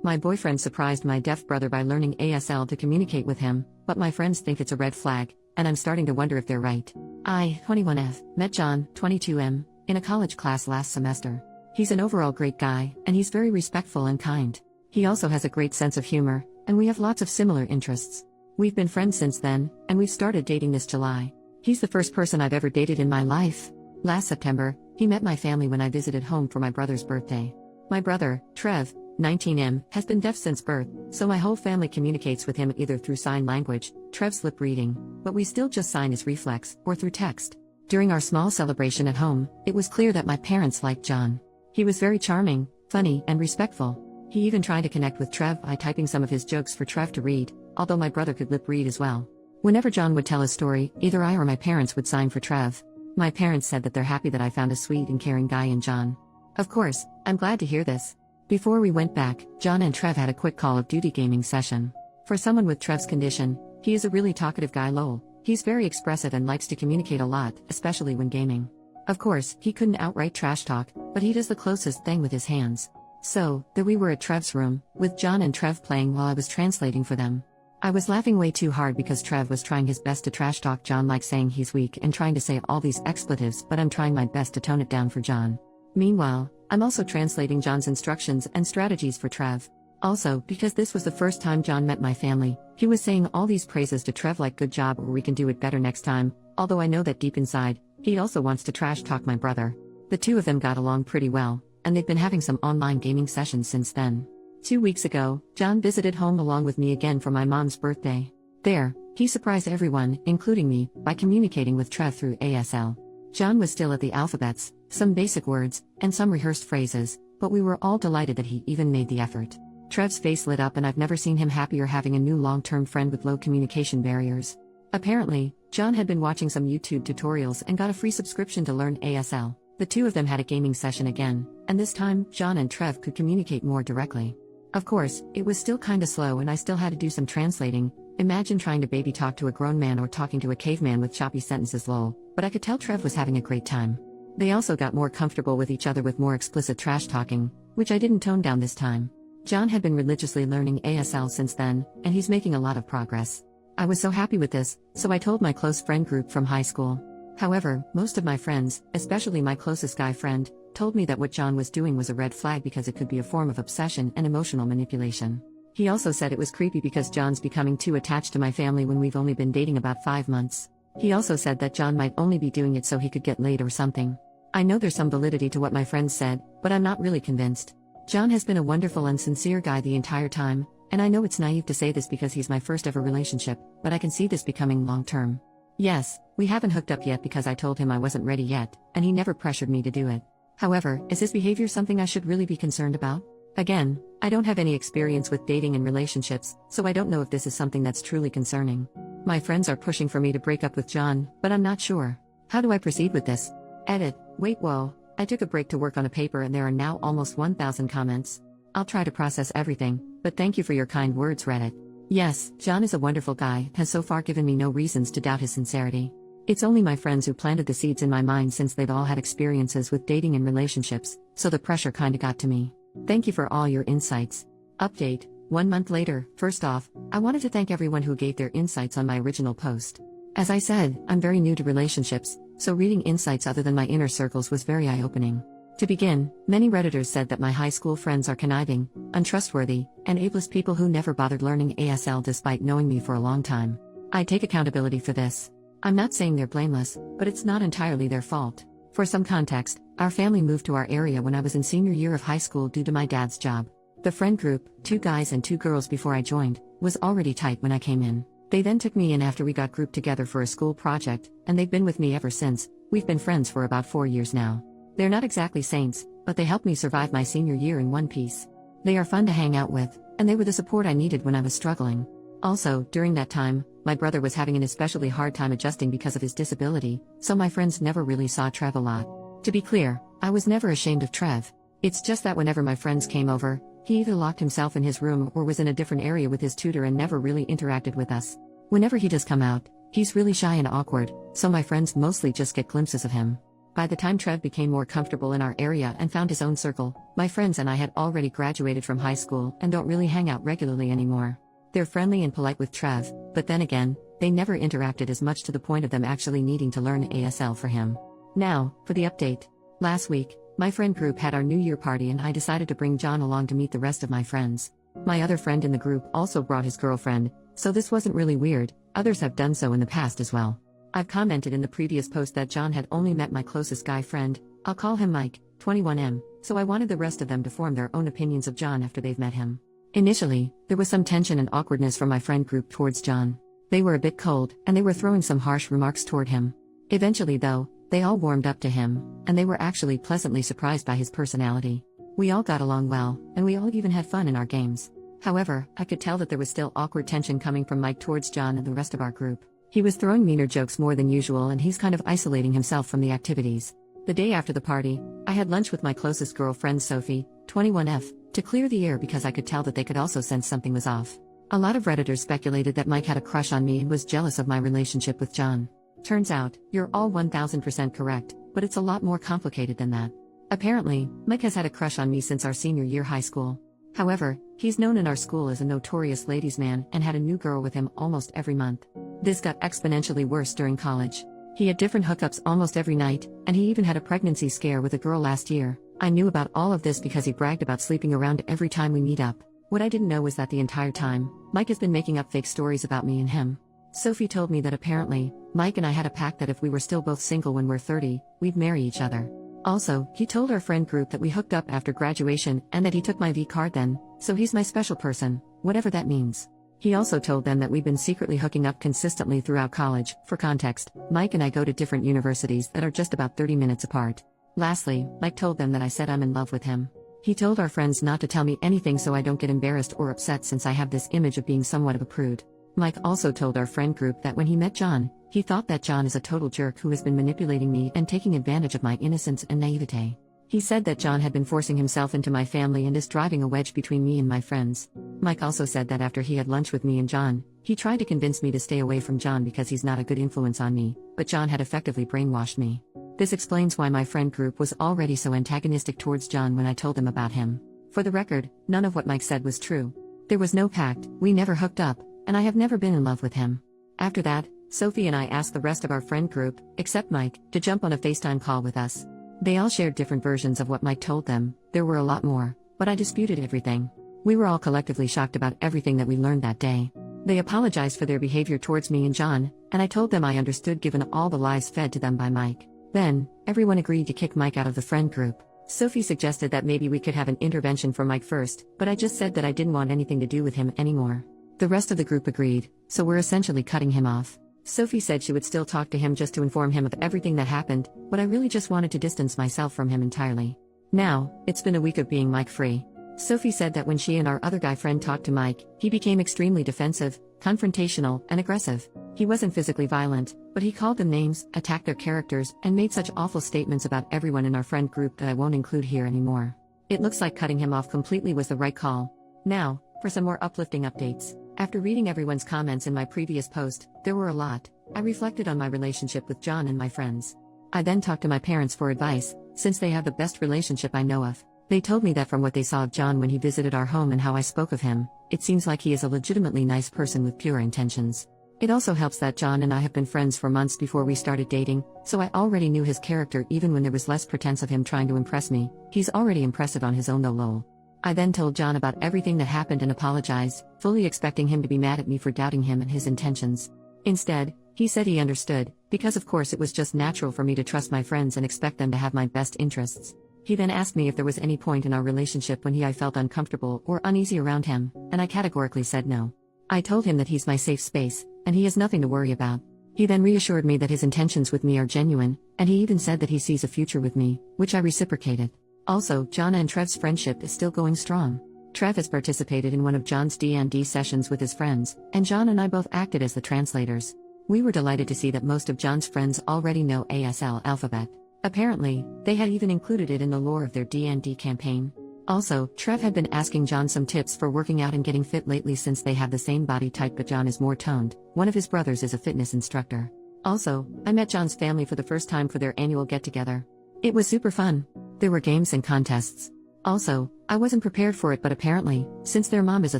My boyfriend surprised my deaf brother by learning ASL to communicate with him, but my friends think it's a red flag, and I'm starting to wonder if they're right. I, 21F, met John, 22M, in a college class last semester. He's an overall great guy, and he's very respectful and kind. He also has a great sense of humor, and we have lots of similar interests. We've been friends since then, and we've started dating this July. He's the first person I've ever dated in my life. Last September, he met my family when I visited home for my brother's birthday. My brother, Trev, 19M, has been deaf since birth, so my whole family communicates with him either through sign language, Trev's lip reading, but we still just sign his reflex, or through text. During our small celebration at home, it was clear that my parents liked John. He was very charming, funny, and respectful. He even tried to connect with Trev by typing some of his jokes for Trev to read, although my brother could lip read as well. Whenever John would tell a story, either I or my parents would sign for Trev. My parents said that they're happy that I found a sweet and caring guy in John. Of course, I'm glad to hear this. Before we went back, John and Trev had a quick Call of Duty gaming session. For someone with Trev's condition, he is a really talkative guy lol. He's very expressive and likes to communicate a lot, especially when gaming. Of course, he couldn't outright trash talk, but he does the closest thing with his hands. So, there we were at Trev's room, with John and Trev playing while I was translating for them. I was laughing way too hard because Trev was trying his best to trash talk John, like saying he's weak and trying to say all these expletives, but I'm trying my best to tone it down for John. Meanwhile, I'm also translating John's instructions and strategies for Trev. Also, because this was the first time John met my family, he was saying all these praises to Trev like good job or we can do it better next time, although I know that deep inside, he also wants to trash talk my brother. The two of them got along pretty well, and they've been having some online gaming sessions since then. 2 weeks ago, John visited home along with me again for my mom's birthday. There, he surprised everyone, including me, by communicating with Trev through ASL. John was still at the alphabets, some basic words, and some rehearsed phrases, but we were all delighted that he even made the effort. Trev's face lit up, and I've never seen him happier having a new long-term friend with low communication barriers. Apparently, John had been watching some YouTube tutorials and got a free subscription to learn ASL. The two of them had a gaming session again, and this time, John and Trev could communicate more directly. Of course, it was still kinda slow and I still had to do some translating. Imagine trying to baby talk to a grown man or talking to a caveman with choppy sentences lol, but I could tell Trev was having a great time. They also got more comfortable with each other with more explicit trash talking, which I didn't tone down this time. John had been religiously learning ASL since then, and he's making a lot of progress. I was so happy with this, so I told my close friend group from high school. However, most of my friends, especially my closest guy friend, told me that what John was doing was a red flag because it could be a form of obsession and emotional manipulation. He also said it was creepy because John's becoming too attached to my family when we've only been dating about 5 months. He also said that John might only be doing it so he could get laid or something. I know there's some validity to what my friends said, but I'm not really convinced. John has been a wonderful and sincere guy the entire time, and I know it's naive to say this because he's my first ever relationship, but I can see this becoming long-term. Yes, we haven't hooked up yet because I told him I wasn't ready yet, and he never pressured me to do it. However, is his behavior something I should really be concerned about? Again, I don't have any experience with dating and relationships, so I don't know if this is something that's truly concerning. My friends are pushing for me to break up with John, but I'm not sure. How do I proceed with this? Edit. Wait, whoa. I took a break to work on a paper and there are now almost 1,000 comments. I'll try to process everything, but thank you for your kind words, Reddit. Yes, John is a wonderful guy, has so far given me no reasons to doubt his sincerity. It's only my friends who planted the seeds in my mind since they've all had experiences with dating and relationships, so the pressure kinda got to me. Thank you for all your insights. Update. 1 month later. First off, I wanted to thank everyone who gave their insights on my original post. As I said, I'm very new to relationships, so reading insights other than my inner circles was very eye-opening. To begin, many Redditors said that my high school friends are conniving, untrustworthy, and ableist people who never bothered learning ASL despite knowing me for a long time. I take accountability for this. I'm not saying they're blameless, but it's not entirely their fault. For some context, our family moved to our area when I was in senior year of high school due to my dad's job. The friend group, 2 guys and 2 girls before I joined, was already tight when I came in. They then took me in after we got grouped together for a school project, and they've been with me ever since. We've been friends for about 4 years now. They're not exactly saints, but they helped me survive my senior year in one piece. They are fun to hang out with, and they were the support I needed when I was struggling. Also, during that time, my brother was having an especially hard time adjusting because of his disability, so my friends never really saw Trev a lot. To be clear, I was never ashamed of Trev. It's just that whenever my friends came over, he either locked himself in his room or was in a different area with his tutor and never really interacted with us. Whenever he does come out, he's really shy and awkward, so my friends mostly just get glimpses of him. By the time Trev became more comfortable in our area and found his own circle, my friends and I had already graduated from high school and don't really hang out regularly anymore. They're friendly and polite with Trev, but then again, they never interacted as much to the point of them actually needing to learn ASL for him. Now, for the update. Last week, my friend group had our New Year party and I decided to bring John along to meet the rest of my friends. My other friend in the group also brought his girlfriend, so this wasn't really weird. Others have done so in the past as well. I've commented in the previous post that John had only met my closest guy friend, I'll call him Mike, 21M, so I wanted the rest of them to form their own opinions of John after they've met him. Initially, there was some tension and awkwardness from my friend group towards John. They were a bit cold, and they were throwing some harsh remarks toward him. Eventually though, they all warmed up to him, and they were actually pleasantly surprised by his personality. We all got along well, and we all even had fun in our games. However, I could tell that there was still awkward tension coming from Mike towards John and the rest of our group. He was throwing meaner jokes more than usual and he's kind of isolating himself from the activities. The day after the party, I had lunch with my closest girlfriend Sophie, 21F, to clear the air because I could tell that they could also sense something was off. A lot of Redditors speculated that Mike had a crush on me and was jealous of my relationship with John. Turns out, you're all 1000% correct, but it's a lot more complicated than that. Apparently, Mike has had a crush on me since our senior year high school. However, he's known in our school as a notorious ladies' man and had a new girl with him almost every month. This got exponentially worse during college. He had different hookups almost every night, and he even had a pregnancy scare with a girl last year. I knew about all of this because he bragged about sleeping around every time we meet up. What I didn't know was that the entire time, Mike has been making up fake stories about me and him. Sophie told me that apparently, Mike and I had a pact that if we were still both single when we're 30, we'd marry each other. Also, he told our friend group that we hooked up after graduation and that he took my V card then, so he's my special person, whatever that means. He also told them that we've been secretly hooking up consistently throughout college. For context, Mike and I go to different universities that are just about 30 minutes apart. Lastly, Mike told them that I said I'm in love with him. He told our friends not to tell me anything so I don't get embarrassed or upset since I have this image of being somewhat of a prude. Mike also told our friend group that when he met John, he thought that John is a total jerk who has been manipulating me and taking advantage of my innocence and naivete. He said that John had been forcing himself into my family and is driving a wedge between me and my friends. Mike also said that after he had lunch with me and John, he tried to convince me to stay away from John because he's not a good influence on me, but John had effectively brainwashed me. This explains why my friend group was already so antagonistic towards John when I told them about him. For the record, none of what Mike said was true. There was no pact, we never hooked up, and I have never been in love with him. After that, Sophie and I asked the rest of our friend group, except Mike, to jump on a FaceTime call with us. They all shared different versions of what Mike told them. There were a lot more, but I disputed everything. We were all collectively shocked about everything that we learned that day. They apologized for their behavior towards me and John, and I told them I understood given all the lies fed to them by Mike. Then, everyone agreed to kick Mike out of the friend group. Sophie suggested that maybe we could have an intervention for Mike first, but I just said that I didn't want anything to do with him anymore. The rest of the group agreed, so we're essentially cutting him off. Sophie said she would still talk to him just to inform him of everything that happened, but I really just wanted to distance myself from him entirely. Now, it's been a week of being Mike-free. Sophie said that when she and our other guy friend talked to Mike, he became extremely defensive, confrontational, and aggressive. He wasn't physically violent, but he called them names, attacked their characters, and made such awful statements about everyone in our friend group that I won't include here anymore. It looks like cutting him off completely was the right call. Now, for some more uplifting updates. After reading everyone's comments in my previous post, there were a lot. I reflected on my relationship with John and my friends. I then talked to my parents for advice, since they have the best relationship I know of. They told me that from what they saw of John when he visited our home and how I spoke of him, it seems like he is a legitimately nice person with pure intentions. It also helps that John and I have been friends for months before we started dating, so I already knew his character even when there was less pretense of him trying to impress me. He's already impressive on his own though lol. I then told John about everything that happened and apologized, fully expecting him to be mad at me for doubting him and his intentions. Instead, he said he understood, because of course it was just natural for me to trust my friends and expect them to have my best interests. He then asked me if there was any point in our relationship when I felt uncomfortable or uneasy around him, and I categorically said no. I told him that he's my safe space, and he has nothing to worry about. He then reassured me that his intentions with me are genuine, and he even said that he sees a future with me, which I reciprocated. Also, John and Trev's friendship is still going strong. Trev has participated in one of John's D&D sessions with his friends, and John and I both acted as the translators. We were delighted to see that most of John's friends already know ASL alphabet. Apparently, they had even included it in the lore of their D&D campaign. Also, Trev had been asking John some tips for working out and getting fit lately since they have the same body type but John is more toned. One of his brothers is a fitness instructor. Also, I met John's family for the first time for their annual get-together. It was super fun. There were games and contests. Also, I wasn't prepared for it, but apparently, since their mom is a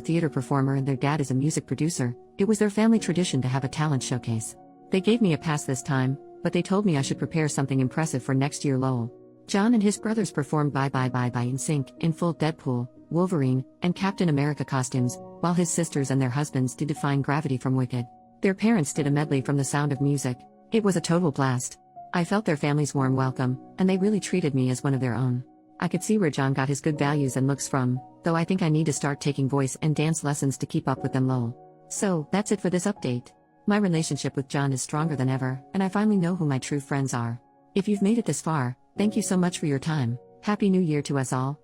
theater performer and their dad is a music producer, it was their family tradition to have a talent showcase. They gave me a pass this time, but they told me I should prepare something impressive for next year lol. John and his brothers performed Bye Bye Bye Bye in sync, in full Deadpool, Wolverine, and Captain America costumes, while his sisters and their husbands did Defying Gravity from Wicked. Their parents did a medley from The Sound of Music. It was a total blast. I felt their family's warm welcome, and they really treated me as one of their own. I could see where John got his good values and looks from, though I think I need to start taking voice and dance lessons to keep up with them lol. So, that's it for this update. My relationship with John is stronger than ever, and I finally know who my true friends are. If you've made it this far, thank you so much for your time. Happy New Year to us all.